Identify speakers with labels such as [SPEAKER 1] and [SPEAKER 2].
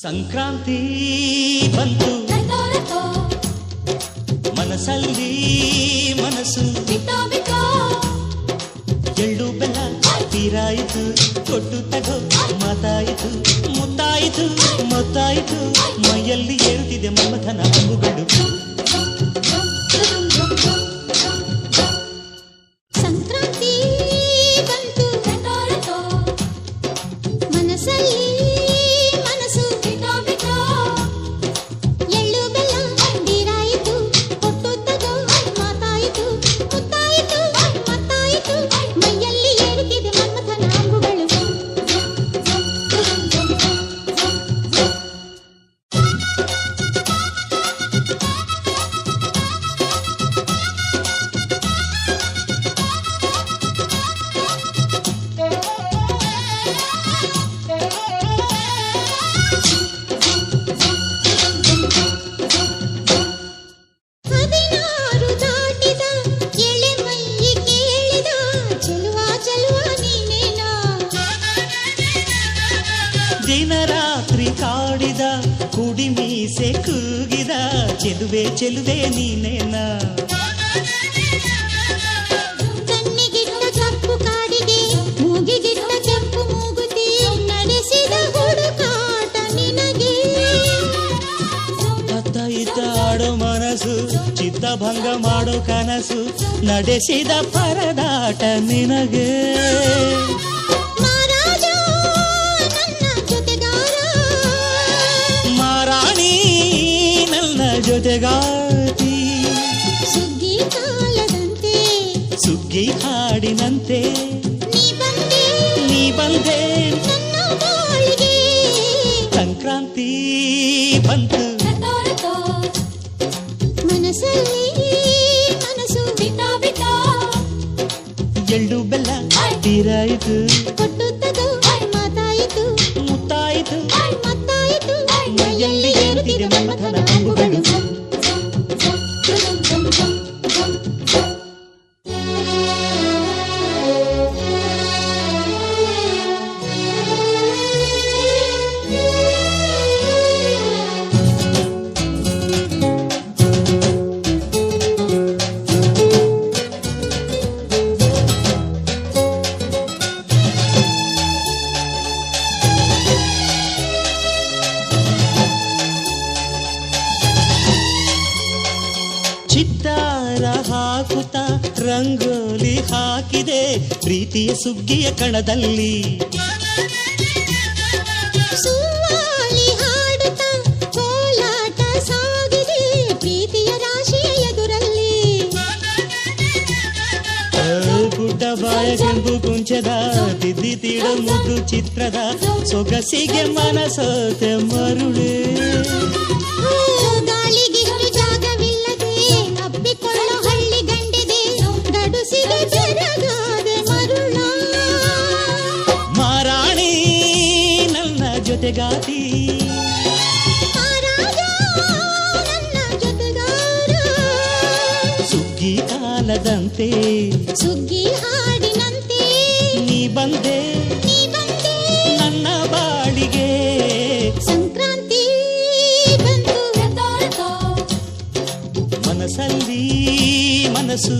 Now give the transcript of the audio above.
[SPEAKER 1] ಸಂಕ್ರಾಂತಿ ಬಂತು ಮನಸ್ಸಲ್ಲಿ ಮನಸ್ಸು ಎಳ್ಳು ಬೆಲ್ಲ ತೀರಾಯಿತು ಕೊಟ್ಟು ತಗೋ ಮಾತಾಯಿತು ಮುತ್ತಾಯಿತು ಮೊತ್ತಾಯಿತು ಮೈಯಲ್ಲಿ ಏರುತ್ತಿದೆ ಮಮಥನ ಹಂಗುಗಳು.
[SPEAKER 2] ಸಂಕ್ರಾಂತಿ ಬಂತು ಮನಸ್ಸಲ್ಲಿ
[SPEAKER 1] ದಿನ ರಾತ್ರಿ ಕಾಡಿದ ಕುಡಿ ಮೀಸೆ ಕೂಗಿದ ಚೆಲುವೆ ಚೆಲುವೆ ನೀನೇನ.
[SPEAKER 2] ಕಣ್ಣಿಗಿಟ್ಟ ಕಪ್ಪು ಕಾಡಿಗೆ ಮೂಗಿಗಿಟ್ಟ ಕೆಂಪು ಮೂಗುತಿ ನಡೆಸಿದ ಹುಡುಕಾಟ ನಿನಗೆ.
[SPEAKER 1] ಅತ್ತ ಇತ್ತ ಆಡೋ ಮನಸ್ಸು ಚಿತ್ತಭಂಗ ಮಾಡೋ ಕನಸು ನಡೆಸಿದ ಪರದಾಟ ನಿನಗೆ. ಜೊತೆಗಾತಿ
[SPEAKER 2] ಸುಗ್ಗಿ ಕಾಲದಂತೆ
[SPEAKER 1] ಸುಗ್ಗಿ ಹಾಡಿನಂತೆ
[SPEAKER 2] ನೀ ಬಂದೆ ನನ್ನ ಬಾಳಿಗೆ.
[SPEAKER 1] ಸಂಕ್ರಾಂತಿ ಬಂತು
[SPEAKER 2] ಮನಸ್ಸಲ್ಲಿ ಮನಸ್ಸು
[SPEAKER 1] ಎಳ್ಳು ಬೆಲ್ಲ ತೀರಾಯಿತು
[SPEAKER 2] ಕೊಟ್ಟು ತಗೋ ಮಾತಾಯಿತು
[SPEAKER 1] ಮುತ್ತಾಯಿತು
[SPEAKER 2] ಮತ್ತಾಯಿತು
[SPEAKER 1] ಮೈಯಲ್ಲಿ ಏರುತ್ತಿದೆ ಮಮಥನ ಹಂಗುಗಳು. ಚಿತ್ತಾರ ಹಾಕುತ್ತಾ ರಂಗೋಲಿ ಹಾಕಿದೆ ಪ್ರೀತಿಯ ಸುಗ್ಗಿಯ ಕಣದಲ್ಲಿ.
[SPEAKER 2] ಸುವಾಲಿ ಹಾಡುತ್ತಾ ಕೋಲಾಟ ಸಾಗಿದೆ ಪ್ರೀತಿಯ ರಾಶಿಯ ಎದುರಲ್ಲಿ.
[SPEAKER 1] ಗುಡ್ಡ ಬಾಯ ಕೆಂಪು ಕುಂಚದ ತಿದ್ದಿ ತೀಡ ಮುದ್ದು ಚಿತ್ರದ ಸೊಗಸಿಗೆ ಮನಸೋತೆ ಮರುಳೆ.
[SPEAKER 2] ಗಾಳಿಗಿಷ್ಟು ಜಾಗವಿಲ್ಲದೆ ಅಪ್ಪಿಕೊಳ್ಳೋ ಹಳ್ಳಿ ಗಂಡಿದೆ ಗಡುಸಿಗೆ ಜರಗಾದೆ ಮರುಳ.
[SPEAKER 1] ಮಾರಾಣಿ ನನ್ನ ಜೊತೆಗಾತಿ
[SPEAKER 2] ಮಹಾರಾಜ ನನ್ನ ಜೊತೆಗಾರ.
[SPEAKER 1] ಸುಗ್ಗಿ ಕಾಲದಂತೆ
[SPEAKER 2] ಸುಗ್ಗಿ ಹಾಡಿನಂತೆ
[SPEAKER 1] ನೀ ಬಂದೆ ನನ್ನ ಬಾಳಿಗೆ.
[SPEAKER 2] ಸಂಕ್ರಾಂತಿ ಬಂತು
[SPEAKER 1] ಮನಸ್ಸಲ್ಲಿ ಮನಸ್ಸು